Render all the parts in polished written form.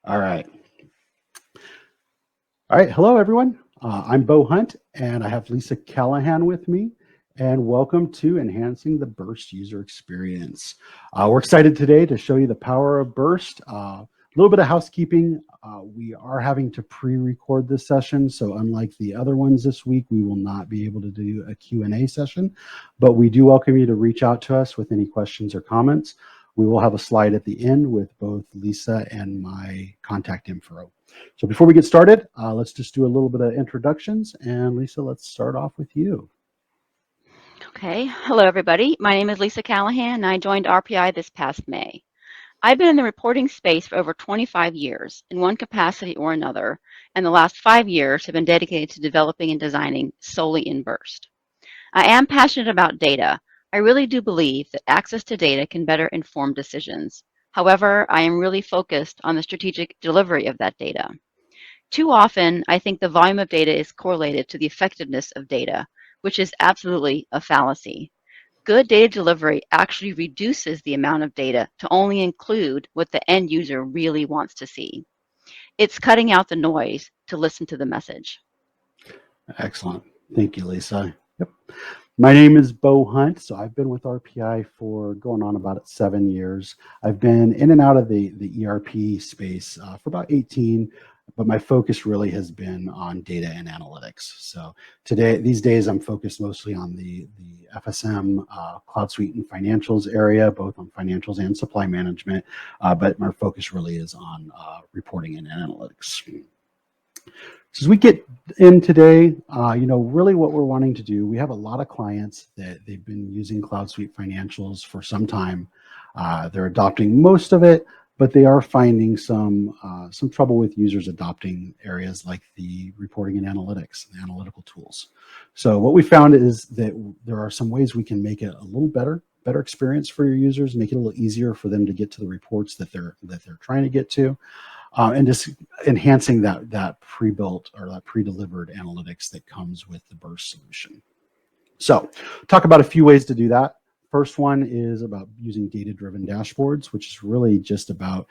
All right. All right. Hello, everyone. I'm Beau Hunt, and I have Lisa Callahan with me. And welcome to Enhancing the Burst User Experience. We're excited today to show you the power of Burst. A little bit of housekeeping. We are having to pre-record this session, so unlike the other ones this week, we will not be able to do a Q&A session, but we do welcome you to reach out to us with any questions or comments. We will have a slide at the end with both Lisa and my contact info. So before we get started, let's just do a little bit of introductions. And Lisa, let's start off with you. Okay, hello everybody. My name is Lisa Callahan and I joined RPI this past May. I've been in the reporting space for over 25 years in one capacity or another, and the last 5 years have been dedicated to developing and designing solely in Burst. I am passionate about data. I really do believe that access to data can better inform decisions. However, I am really focused on the strategic delivery of that data. Too often, I think the volume of data is correlated to the effectiveness of data, which is absolutely a fallacy. Good data delivery actually reduces the amount of data to only include what the end user really wants to see. It's cutting out the noise to listen to the message. Excellent. Thank you, Lisa. Yep. My name is Beau Hunt. So I've been with RPI for going on about 7 years. I've been in and out of the ERP space for about 18, but my focus really has been on data and analytics. So these days, I'm focused mostly on the FSM, CloudSuite and financials area, both on financials and supply management, but my focus really is on reporting and analytics. So as we get in today, really what we're wanting to do, we have a lot of clients that they've been using CloudSuite Financials for some time. They're adopting most of it, but they are finding some trouble with users adopting areas like the reporting and analytics, and analytical tools. So what we found is that there are some ways we can make it a little better experience for your users, make it a little easier for them to get to the reports that they're trying to get to. And just enhancing that pre-built or that pre-delivered analytics that comes with the Burst solution. So talk about a few ways to do that. First one is about using data-driven dashboards, which is really just about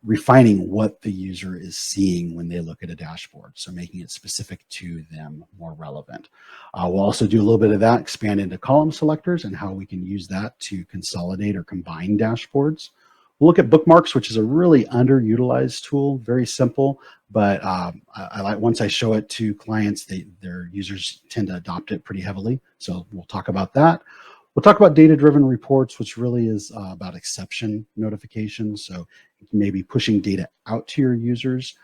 refining what the user is seeing when they look at a dashboard. So making it specific to them, more relevant. We'll also do a little bit of that, expand into column selectors and how we can use that to consolidate or combine dashboards. We'll look at Bookmarks, which is a really underutilized tool, very simple, but I like once I show it to clients, their users tend to adopt it pretty heavily. So we'll talk about that. We'll talk about data-driven reports, which really is about exception notifications. So maybe pushing data out to your users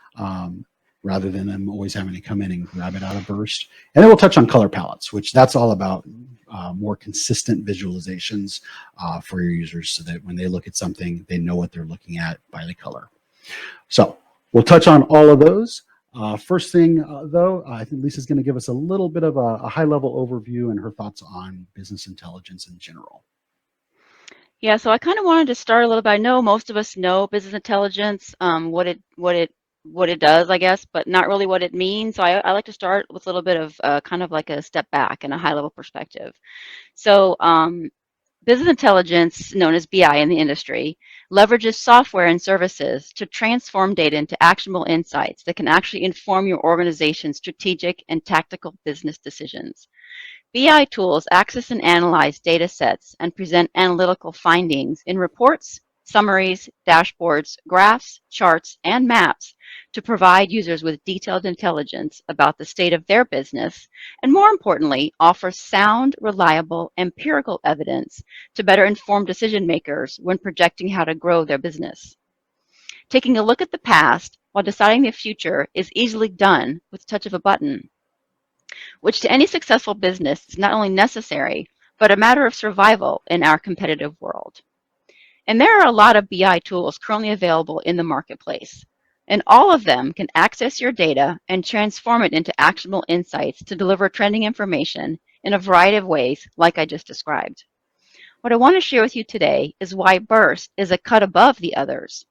rather than them always having to come in and grab it out of Burst. And then we'll touch on color palettes, which that's all about more consistent visualizations for your users so that when they look at something, they know what they're looking at by the color. So we'll touch on all of those. First thing, though, I think Lisa's going to give us a little bit of a high-level overview and her thoughts on business intelligence in general. Yeah, so I kind of wanted to start a little bit. I know most of us know business intelligence, what it does, I guess, but not really what it means. So I like to start with a little bit of kind of like a step back and a high-level perspective. So business intelligence, known as BI in the industry, leverages software and services to transform data into actionable insights that can actually inform your organization's strategic and tactical business decisions. BI tools access and analyze data sets and present analytical findings in reports, summaries, dashboards, graphs, charts, and maps to provide users with detailed intelligence about the state of their business, and more importantly, offer sound, reliable, empirical evidence to better inform decision makers when projecting how to grow their business. Taking a look at the past while deciding the future is easily done with the touch of a button, which to any successful business is not only necessary, but a matter of survival in our competitive world. And there are a lot of BI tools currently available in the marketplace, and all of them can access your data and transform it into actionable insights to deliver trending information in a variety of ways, like I just described. What I want to share with you today is why Burst is a cut above the others.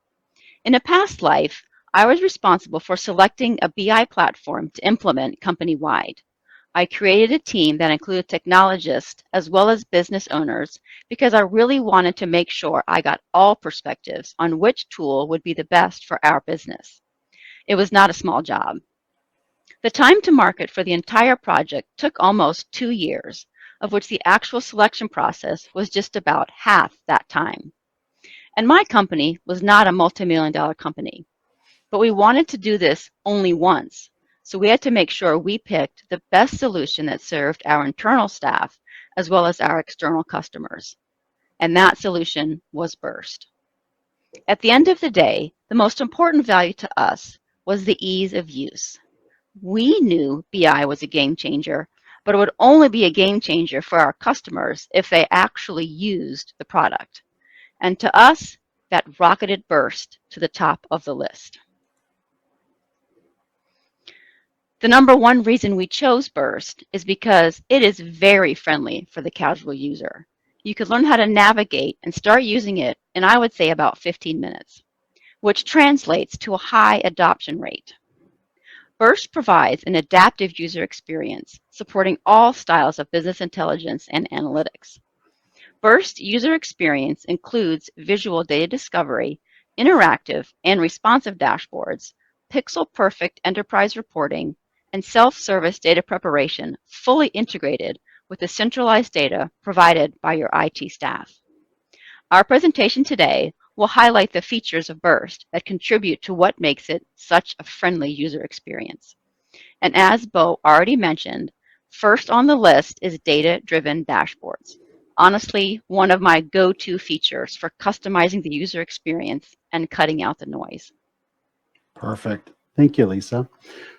In a past life, I was responsible for selecting a BI platform to implement company-wide. I created a team that included technologists as well as business owners because I really wanted to make sure I got all perspectives on which tool would be the best for our business. It was not a small job. The time to market for the entire project took almost 2 years, of which the actual selection process was just about half that time. And my company was not a multi-million-dollar company, but we wanted to do this only once. So we had to make sure we picked the best solution that served our internal staff as well as our external customers. And that solution was Birst. At the end of the day, the most important value to us was the ease of use. We knew BI was a game changer, but it would only be a game changer for our customers if they actually used the product. And to us, that rocketed Birst to the top of the list. The number one reason we chose Birst is because it is very friendly for the casual user. You could learn how to navigate and start using it in, I would say, about 15 minutes, which translates to a high adoption rate. Birst provides an adaptive user experience supporting all styles of business intelligence and analytics. Birst user experience includes visual data discovery, interactive and responsive dashboards, pixel-perfect enterprise reporting, and self-service data preparation fully integrated with the centralized data provided by your IT staff. Our presentation today will highlight the features of Birst that contribute to what makes it such a friendly user experience. And as Beau already mentioned, first on the list is data-driven dashboards. Honestly, one of my go-to features for customizing the user experience and cutting out the noise. Perfect. Thank you, Lisa.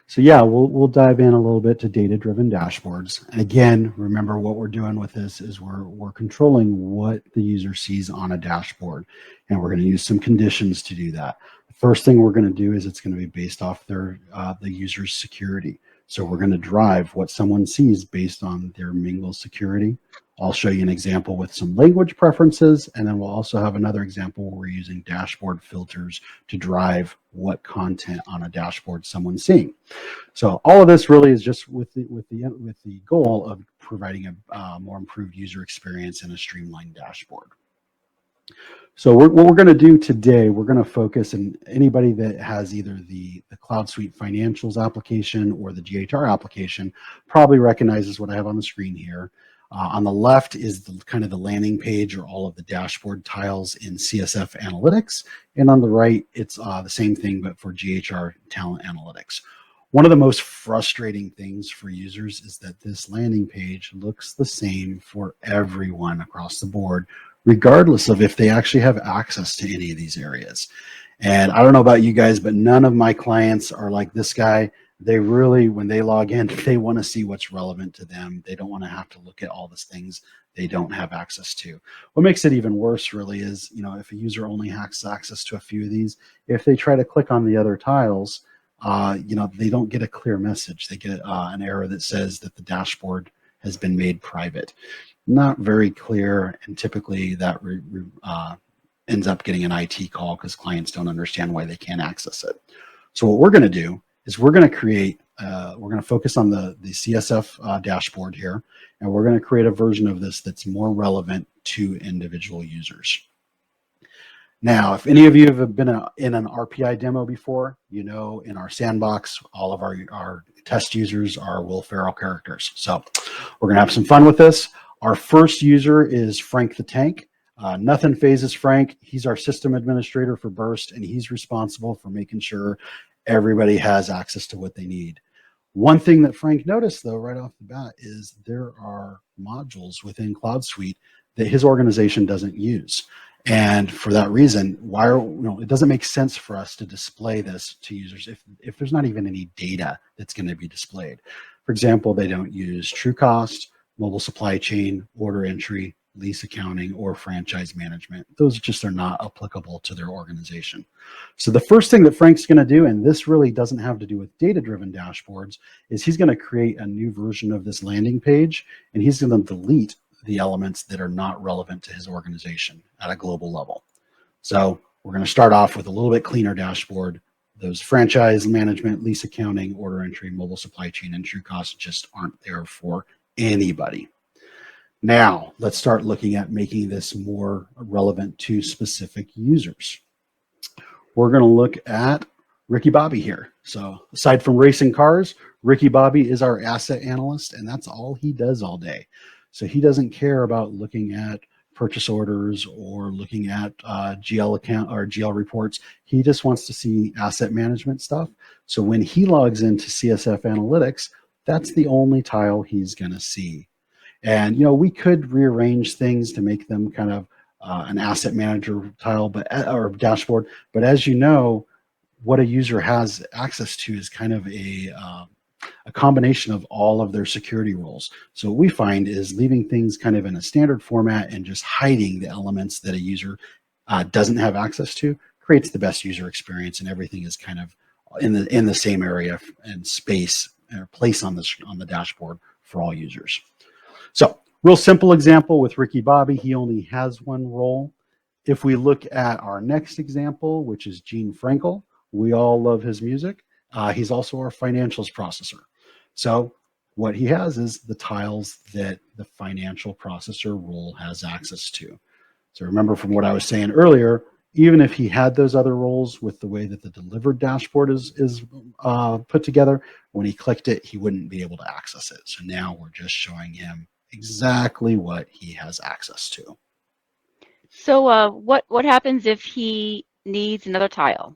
So yeah, we'll dive in a little bit to data-driven dashboards. And again, remember what we're doing with this is we're controlling what the user sees on a dashboard, and we're going to use some conditions to do that. The first thing we're going to do is it's going to be based off their the user's security. So we're going to drive what someone sees based on their Mingle security. I'll show you an example with some language preferences, and then we'll also have another example where we're using dashboard filters to drive what content on a dashboard someone's seeing. So all of this really is just with the goal of providing a more improved user experience and a streamlined dashboard. So what we're going to do today, we're going to focus, and anybody that has either the CloudSuite Financials application or the GHR application probably recognizes what I have on the screen here. On the left is kind of the landing page or all of the dashboard tiles in CSF Analytics. And on the right, it's the same thing, but for GHR Talent Analytics. One of the most frustrating things for users is that this landing page looks the same for everyone across the board, regardless of if they actually have access to any of these areas. And I don't know about you guys, but none of my clients are like this guy. They really, when they log in, they want to see what's relevant to them. They don't want to have to look at all these things they don't have access to. What makes it even worse really is, if a user only has access to a few of these, if they try to click on the other tiles, they don't get a clear message. They get an error that says that the dashboard has been made private. Not very clear, and typically that ends up getting an IT call because clients don't understand why they can't access it. So what we're going to do is we're going to create, we're going to focus on the CSF dashboard here, and we're going to create a version of this that's more relevant to individual users. Now, if any of you have been in an RPI demo before, in our sandbox, all of our test users are Will Ferrell characters. So we're going to have some fun with this. Our first user is Frank the Tank. Nothing phases Frank. He's our system administrator for Birst, and he's responsible for making sure everybody has access to what they need. One thing that Frank noticed, though, right off the bat is there are modules within CloudSuite that his organization doesn't use. And for that reason, it doesn't make sense for us to display this to users if there's not even any data that's going to be displayed. For example, they don't use true cost, mobile supply chain, order entry, lease accounting, or franchise management. Those just are not applicable to their organization. So the first thing that Frank's going to do, and this really doesn't have to do with data-driven dashboards, is he's going to create a new version of this landing page, and he's going to delete the elements that are not relevant to his organization at a global level. So we're going to start off with a little bit cleaner dashboard, Those franchise management, lease accounting, order entry, mobile supply chain, and true costs just aren't there for anybody. Now, let's start looking at making this more relevant to specific users. We're going to look at Ricky Bobby here. So aside from racing cars, Ricky Bobby is our asset analyst, and that's all he does all day. So he doesn't care about looking at purchase orders or looking at GL account or GL reports. He just wants to see asset management stuff. So when he logs into CSF Analytics, that's the only tile he's going to see. And we could rearrange things to make them kind of an asset manager tile, or dashboard. But as you know, what a user has access to is kind of a combination of all of their security roles. So what we find is leaving things kind of in a standard format and just hiding the elements that a user doesn't have access to creates the best user experience, and everything is kind of in the same area and space or place on the dashboard for all users. So real simple example with Ricky Bobby, he only has one role. If we look at our next example, which is Gene Frankel, we all love his music. He's also our financials processor. So what he has is the tiles that the financial processor role has access to. So remember from what I was saying earlier, even if he had those other roles with the way that the delivered dashboard is put together, when he clicked it, he wouldn't be able to access it. So now we're just showing him exactly what he has access to. So what happens if he needs another tile?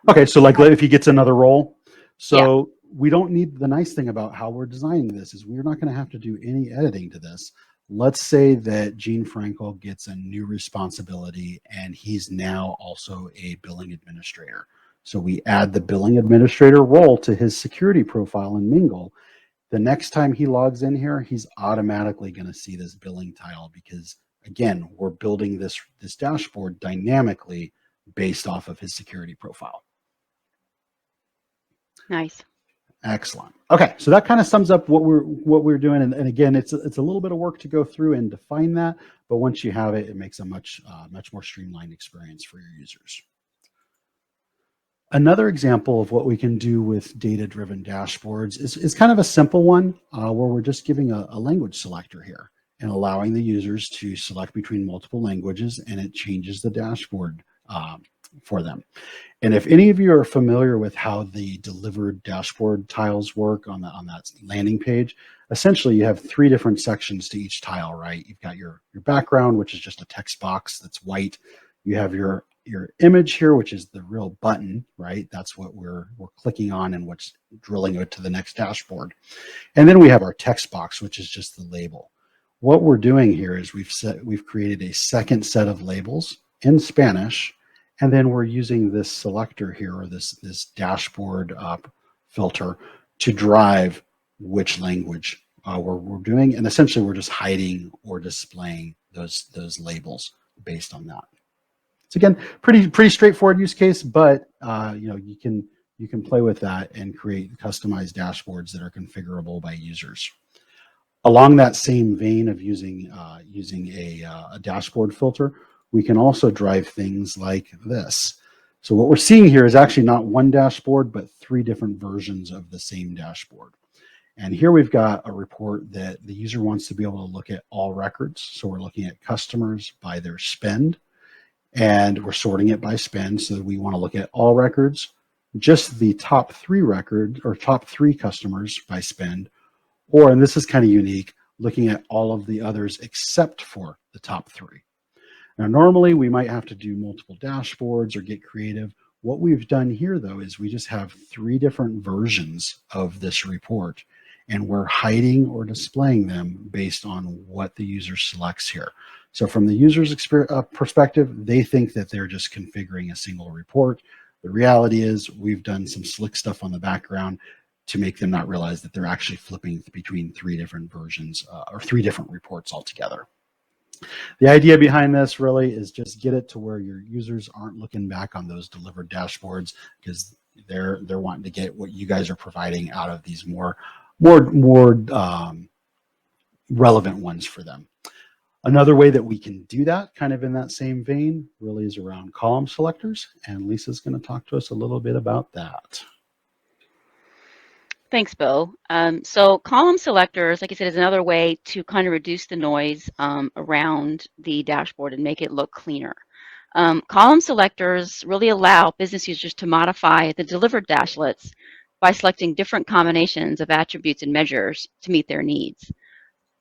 Okay, so like if he gets another role, so we don't need, the nice thing about how we're designing this is we're not going to have to do any editing to this. Let's say that Gene Frankel gets a new responsibility and he's now also a billing administrator. So we add the billing administrator role to his security profile in Mingle. The next time he logs in here, he's automatically going to see this billing tile because, again, we're building this dashboard dynamically based off of his security profile. Nice. Excellent. Okay, so that kind of sums up what we're doing, and again, it's a little bit of work to go through and define that, but once you have it, it makes a much more streamlined experience for your users. Another example of what we can do with data-driven dashboards is kind of a simple one where we're just giving a language selector here and allowing the users to select between multiple languages, and it changes the dashboard for them. And if any of you are familiar with how the delivered dashboard tiles work on that landing page, essentially you have 3 different sections to each tile, right? You've got your background, which is just a text box that's white. You have your image here, which is the real button, right? That's what we're clicking on and what's drilling it to the next dashboard. And then we have our text box, which is just the label. What we're doing here is we've created a second set of labels in Spanish, and then we're using this selector here, or this dashboard filter, to drive which language we're doing, and essentially we're just hiding or displaying those labels based on that. So again, pretty straightforward use case, but you can play with that and create customized dashboards that are configurable by users. Along that same vein of using a dashboard filter, we can also drive things like this. So what we're seeing here is actually not one dashboard, but 3 different versions of the same dashboard. And here we've got a report that the user wants to be able to look at all records. So we're looking at customers by their spend, and we're sorting it by spend. So that we want to look at all records, just the top 3 records or top 3 customers by spend, or, and this is kind of unique, looking at all of the others except for the top 3. Now, normally we might have to do multiple dashboards or get creative. What we've done here, though, is we just have 3 different versions of this report, and we're hiding or displaying them based on what the user selects here. So from the user's perspective, they think that they're just configuring a single report. The reality is we've done some slick stuff on the background to make them not realize that they're actually flipping between 3 different versions or 3 different reports altogether. The idea behind this really is just get it to where your users aren't looking back on those delivered dashboards, because they're wanting to get what you guys are providing out of these more relevant ones for them. Another way that we can do that, kind of in that same vein, really is around column selectors, and Lisa's going to talk to us a little bit about that. Thanks, Beau. So column selectors, like I said, is another way to kind of reduce the noise around the dashboard and make it look cleaner. Column selectors really allow business users to modify the delivered dashlets by selecting different combinations of attributes and measures to meet their needs.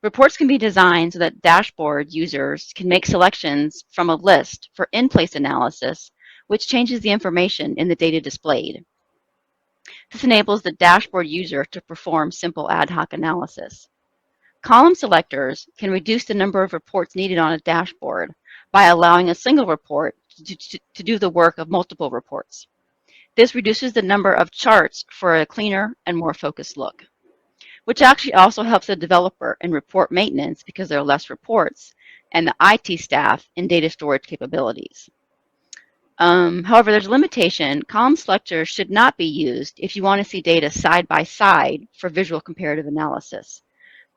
Reports can be designed so that dashboard users can make selections from a list for in-place analysis, which changes the information in the data displayed. This enables the dashboard user to perform simple ad hoc analysis. Column selectors can reduce the number of reports needed on a dashboard by allowing a single report to do the work of multiple reports. This reduces the number of charts for a cleaner and more focused look, which actually also helps the developer in report maintenance because there are less reports, and the IT staff in data storage capabilities. However, there's a limitation. Column selectors should not be used if you want to see data side by side for visual comparative analysis.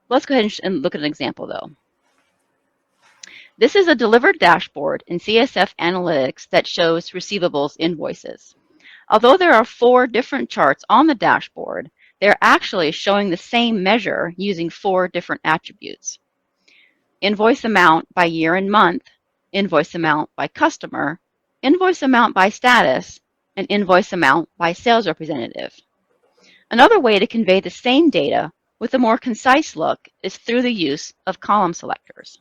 Let's go ahead and look at an example, though. This is a delivered dashboard in CSF Analytics that shows receivables invoices. Although there are 4 different charts on the dashboard, they're actually showing the same measure using 4 different attributes. Invoice amount by year and month, invoice amount by customer, invoice amount by status, and invoice amount by sales representative. Another way to convey the same data with a more concise look is through the use of column selectors.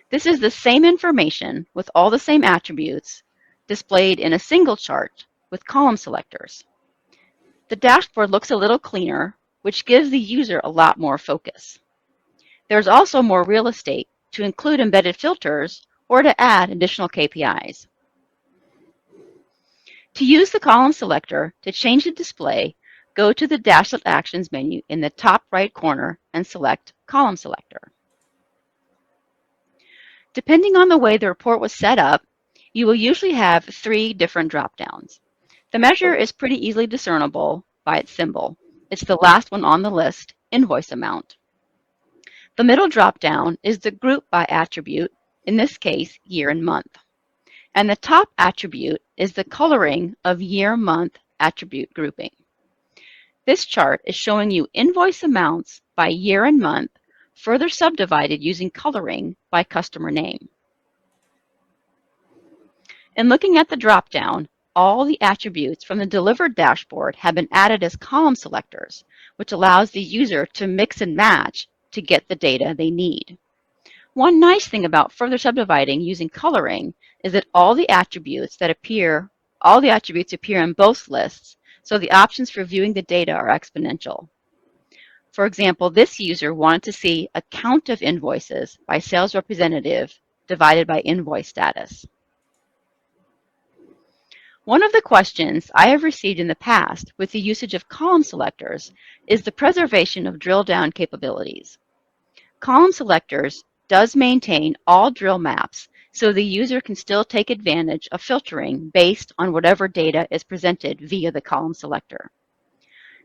This is the same information with all the same attributes displayed in a single chart with column selectors. The dashboard looks a little cleaner, which gives the user a lot more focus. There's also more real estate to include embedded filters or to add additional KPIs. To use the column selector to change the display, go to the Dashlet Actions menu in the top right corner and select Column Selector. Depending on the way the report was set up, you will usually have 3 different drop-downs. The measure is pretty easily discernible by its symbol. It's the last one on the list, invoice amount. The middle drop-down is the group by attribute, in this case, year and month. And the top attribute is the coloring of year-month attribute grouping. This chart is showing you invoice amounts by year and month, further subdivided using coloring by customer name. In looking at the drop-down, all the attributes from the delivered dashboard have been added as column selectors, which allows the user to mix and match to get the data they need. One nice thing about further subdividing using coloring is that all the attributes appear in both lists, so the options for viewing the data are exponential. For example, this user wanted to see a count of invoices by sales representative divided by invoice status. One of the questions I have received in the past with the usage of column selectors is the preservation of drill down capabilities. Column selectors does maintain all drill maps, so the user can still take advantage of filtering based on whatever data is presented via the column selector.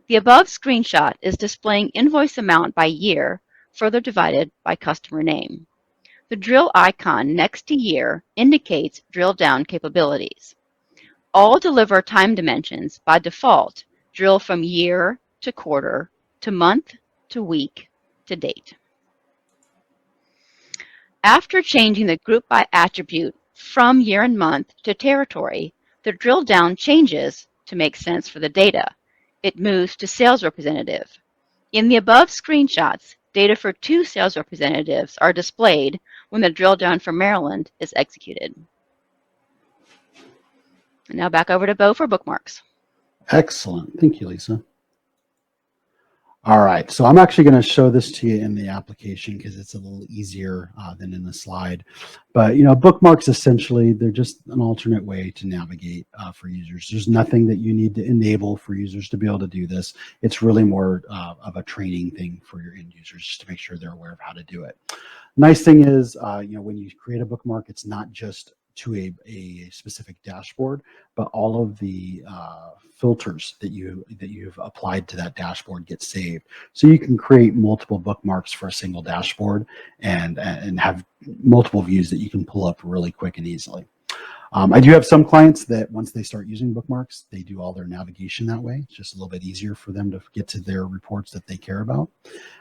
The above screenshot is displaying invoice amount by year, further divided by customer name. The drill icon next to year indicates drill down capabilities. All deliver time dimensions by default drill from year to quarter to month to week to date. After changing the group by attribute from year and month to territory, the drill down changes to make sense for the data. It moves to sales representative. In the above screenshots, data for 2 sales representatives are displayed when the drill down for Maryland is executed. And now back over to Beau for bookmarks. Excellent. Thank you, Lisa. All right, so I'm actually going to show this to you in the application because it's a little easier than in the slide. But, bookmarks, essentially, they're just an alternate way to navigate for users. There's nothing that you need to enable for users to be able to do this. It's really more of a training thing for your end users, just to make sure they're aware of how to do it. Nice thing is, when you create a bookmark, it's not just to a specific dashboard, but all of the filters that you've applied to that dashboard get saved. So you can create multiple bookmarks for a single dashboard and have multiple views that you can pull up really quick and easily. I do have some clients that once they start using bookmarks, they do all their navigation that way. It's just a little bit easier for them to get to their reports that they care about.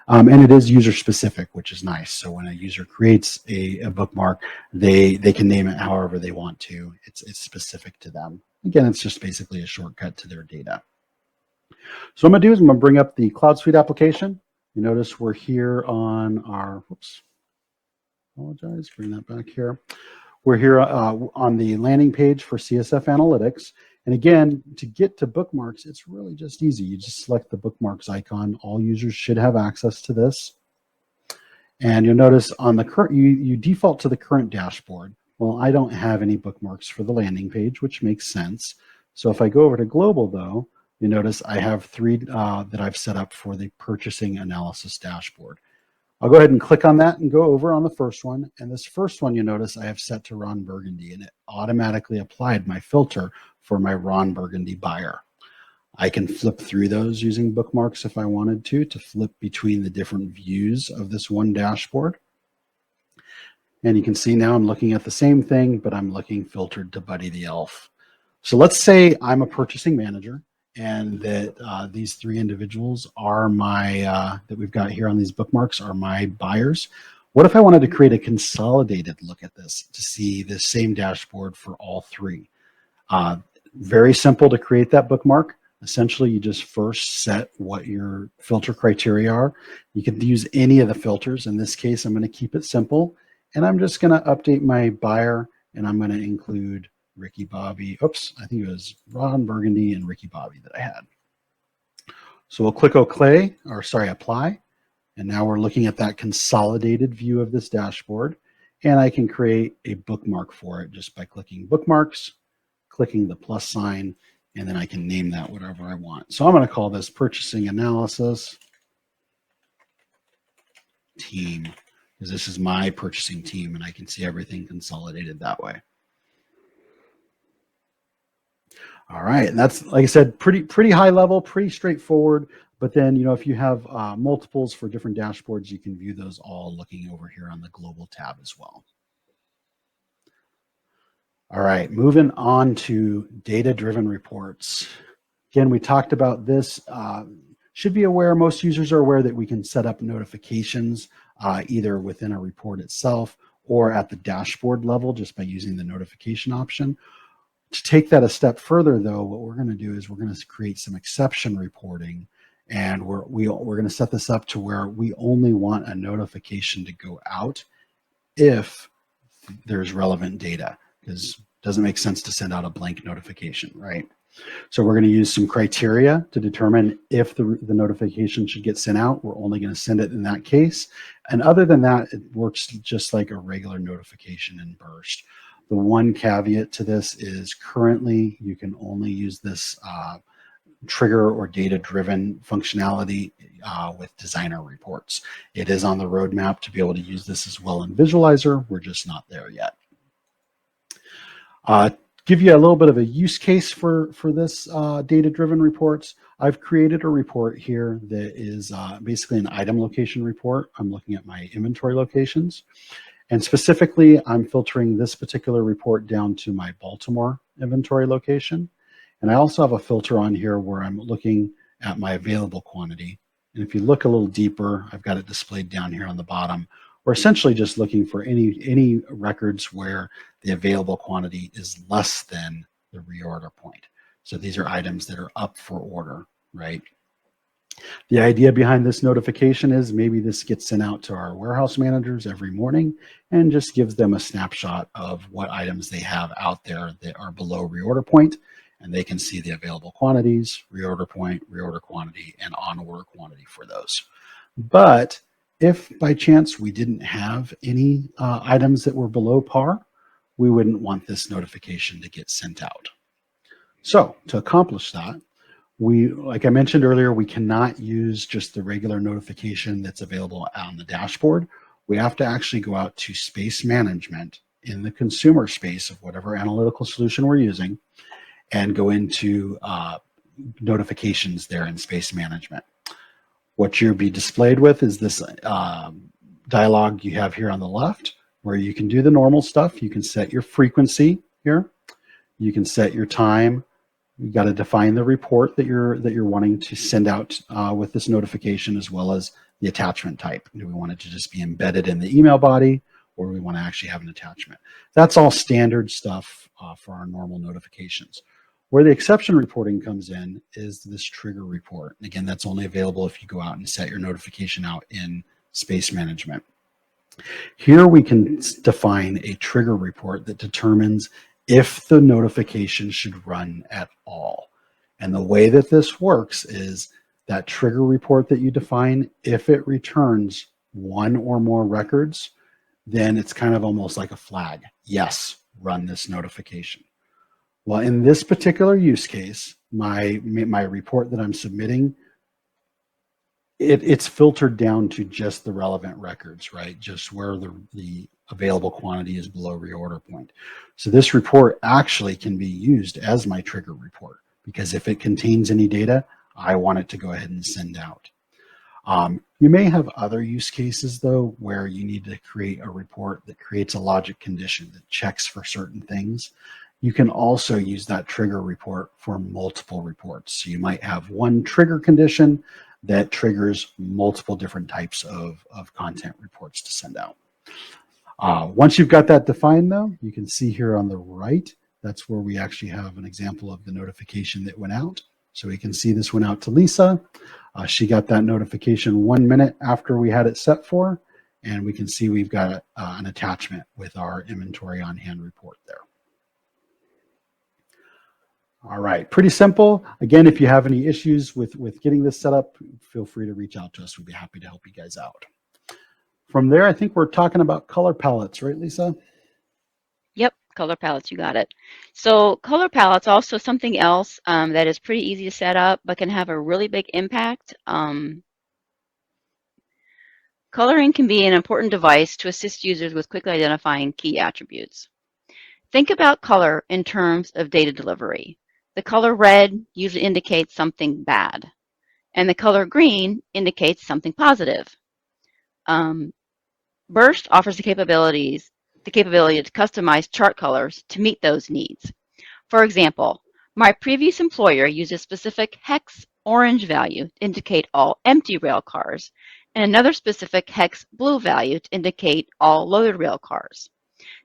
And it is user specific, which is nice. So when a user creates a bookmark, they can name it however they want to. It's specific to them. Again, it's just basically a shortcut to their data. So what I'm going to do is I'm going to bring up the CloudSuite application. You notice we're here on our, whoops, apologize, bring that back here. We're here on the landing page for CSF Analytics. And again, to get to bookmarks, it's really just easy. You just select the bookmarks icon. All users should have access to this. And you'll notice on the current, you default to the current dashboard. Well, I don't have any bookmarks for the landing page, which makes sense. So if I go over to global though, you notice I have 3 that I've set up for the purchasing analysis dashboard. I'll go ahead and click on that and go over on the first one. And this first one, you notice I have set to Ron Burgundy, and it automatically applied my filter for my Ron Burgundy buyer. I can flip through those using bookmarks if I wanted to flip between the different views of this one dashboard. And you can see now I'm looking at the same thing, but I'm looking filtered to Buddy the Elf. So let's say I'm a purchasing manager and that these 3 individuals are my, that we've got here on these bookmarks are my buyers. What if I wanted to create a consolidated look at this to see the same dashboard for all 3? Very simple to create that bookmark. Essentially, you just first set what your filter criteria are. You can use any of the filters. In this case, I'm going to keep it simple. And I'm just going to update my buyer, and I'm going to include Ricky Bobby. Oops, I think it was Ron Burgundy and Ricky Bobby that I had. So we'll click apply. And now we're looking at that consolidated view of this dashboard. And I can create a bookmark for it just by clicking bookmarks, clicking the plus sign, and then I can name that whatever I want. So I'm going to call this purchasing analysis team, because this is my purchasing team and I can see everything consolidated that way. All right, and that's, like I said, pretty high level, pretty straightforward. But then, you know, if you have multiples for different dashboards, you can view those all looking over here on the global tab as well. All right, moving on to data-driven reports. Again, we talked about this. Should be aware, most users are aware that we can set up notifications either within a report itself or at the dashboard level just by using the notification option. To take that a step further, though, what we're going to do is we're going to create some exception reporting, and we're going to set this up to where we only want a notification to go out if there's relevant data, because it doesn't make sense to send out a blank notification, right? So we're going to use some criteria to determine if the notification should get sent out. We're only going to send it in that case. And other than that, it works just like a regular notification in Birst. The one caveat to this is currently you can only use this trigger or data-driven functionality with designer reports. It is on the roadmap to be able to use this as well in Visualizer. We're just not there yet. Give you a little bit of a use case for this data-driven reports. I've created a report here that is basically an item location report. I'm looking at my inventory locations. And specifically, I'm filtering this particular report down to my Baltimore inventory location. And I also have a filter on here where I'm looking at my available quantity. And if you look a little deeper, I've got it displayed down here on the bottom. We're essentially just looking for any records where the available quantity is less than the reorder point. So these are items that are up for order, right? The idea behind this notification is maybe this gets sent out to our warehouse managers every morning and just gives them a snapshot of what items they have out there that are below reorder point, and they can see the available quantities, reorder point, reorder quantity, and on order quantity for those. But if by chance we didn't have any items that were below par, we wouldn't want this notification to get sent out. So to accomplish that, like I mentioned earlier, we cannot use just the regular notification that's available on the dashboard. We have to actually go out to space management in the consumer space of whatever analytical solution we're using and go into notifications there in space management. What you'll be displayed with is this dialog you have here on the left, where you can do the normal stuff. You can set your frequency here. You can set your time. You got to define the report that you're wanting to send out with this notification, as well as the attachment type. Do we want it to just be embedded in the email body, or do we want to actually have an attachment? That's all standard stuff for our normal notifications. Where the exception reporting comes in is this trigger report. And again, that's only available if you go out and set your notification out in space management. Here we can define a trigger report that determines if the notification should run at all. And the way that this works is that trigger report that you define, if it returns one or more records, then it's kind of almost like a flag. Yes, run this notification. Well, in this particular use case, my report that I'm submitting, it's filtered down to just the relevant records, right? Just where the available quantity is below reorder point. So this report actually can be used as my trigger report, because if it contains any data, I want it to go ahead and send out. You may have other use cases, though, where you need to create a report that creates a logic condition that checks for certain things. You can also use that trigger report for multiple reports. So you might have one trigger condition that triggers multiple different types of content reports to send out. Once you've got that defined, though, you can see here on the right, that's where we actually have an example of the notification that went out. So we can see this went out to Lisa. She got that notification 1 minute after we had it set for, and we can see we've got an attachment with our inventory on hand report there. All right, pretty simple. Again, if you have any issues with getting this set up, feel free to reach out to us. We'd be happy to help you guys out. From there, I think we're talking about color palettes, right, Lisa? Yep, color palettes, you got it. So color palettes, also something else that is pretty easy to set up, but can have a really big impact. Coloring can be an important device to assist users with quickly identifying key attributes. Think about color in terms of data delivery. The color red usually indicates something bad, and the color green indicates something positive. Birst offers the capability to customize chart colors to meet those needs. For example, my previous employer used a specific hex orange value to indicate all empty rail cars, and another specific hex blue value to indicate all loaded rail cars.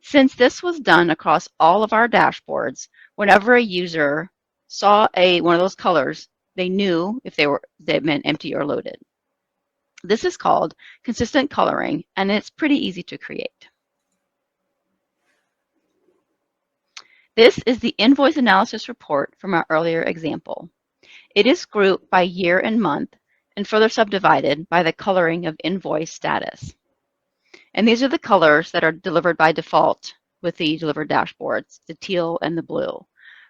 Since this was done across all of our dashboards, whenever a user saw one of those colors, they knew if they meant empty or loaded. This is called consistent coloring, and it's pretty easy to create. This is the invoice analysis report from our earlier example. It is grouped by year and month, and further subdivided by the coloring of invoice status. And these are the colors that are delivered by default with the delivered dashboards, the teal and the blue.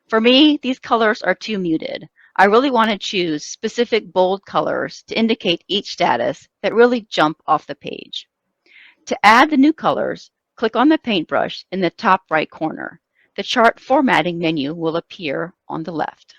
For me, these colors are too muted. I really want to choose specific bold colors to indicate each status that really jump off the page. To add the new colors, click on the paintbrush in the top right corner. The chart formatting menu will appear on the left.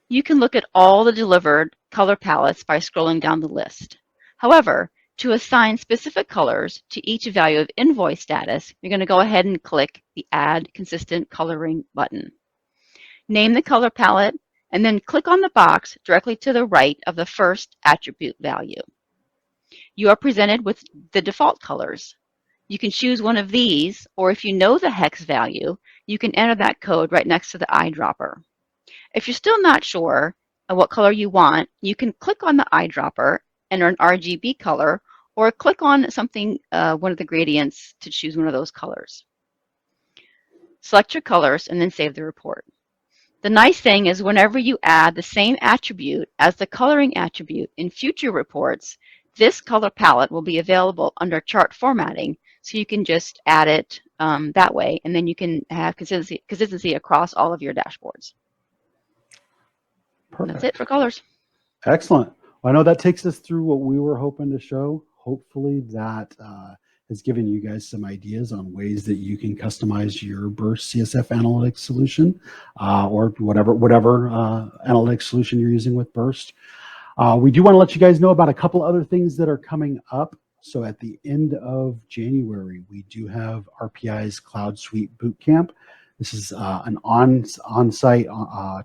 You can look at all the delivered color palettes by scrolling down the list. However, to assign specific colors to each value of invoice status, you're going to go ahead and click the Add Consistent Coloring button. Name the color palette, and then click on the box directly to the right of the first attribute value. You are presented with the default colors. You can choose one of these, or if you know the hex value, you can enter that code right next to the eyedropper. If you're still not sure what color you want, you can click on the eyedropper, enter an RGB color, or click on something, one of the gradients to choose one of those colors. Select your colors and then save the report. The nice thing is whenever you add the same attribute as the coloring attribute in future reports, this color palette will be available under chart formatting, so you can just add it that way, and then you can have consistency across all of your dashboards. Perfect. That's it for colors. Excellent. Well, I know that takes us through what we were hoping to show. Hopefully that has given you guys some ideas on ways that you can customize your Birst CSF analytics solution, or whatever analytics solution you're using with Birst. We do want to let you guys know about a couple other things that are coming up. So at the end of January, we do have RPI's CloudSuite Bootcamp. This is an on-site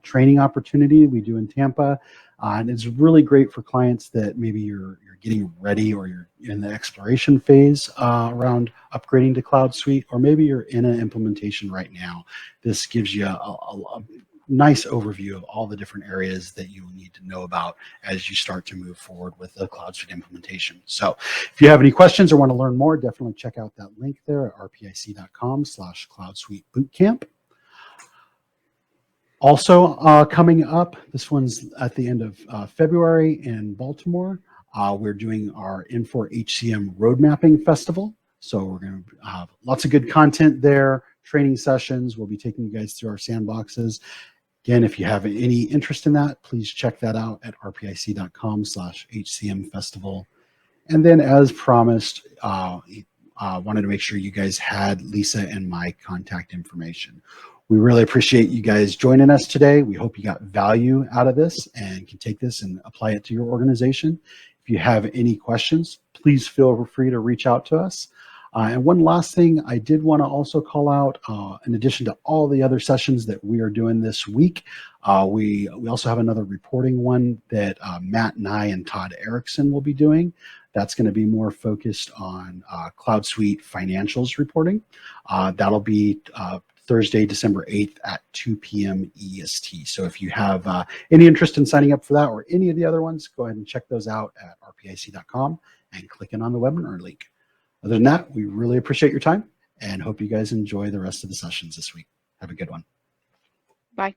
training opportunity we do in Tampa. And it's really great for clients that maybe you're getting ready, or you're in the exploration phase around upgrading to CloudSuite, or maybe you're in an implementation right now. This gives you a nice overview of all the different areas that you will need to know about as you start to move forward with the CloudSuite implementation. So if you have any questions or want to learn more, definitely check out that link there at rpic.com/CloudSuite Bootcamp. Also coming up, this one's at the end of February in Baltimore. We're doing our Infor HCM Road Mapping Festival. So we're going to have lots of good content there, training sessions. We'll be taking you guys through our sandboxes. Again, if you have any interest in that, please check that out at rpic.com/HCM Festival. And then, as promised, wanted to make sure you guys had Lisa and my contact information. We really appreciate you guys joining us today. We hope you got value out of this and can take this and apply it to your organization. If you have any questions, please feel free to reach out to us. And one last thing I did want to also call out, in addition to all the other sessions that we are doing this week, we also have another reporting one that Matt and I and Todd Erickson will be doing. That's going to be more focused on CloudSuite financials reporting. That'll be Thursday, December 8th at 2 p.m. EST. So if you have any interest in signing up for that or any of the other ones, go ahead and check those out at rpic.com and click in on the webinar link. Other than that, we really appreciate your time and hope you guys enjoy the rest of the sessions this week. Have a good one. Bye.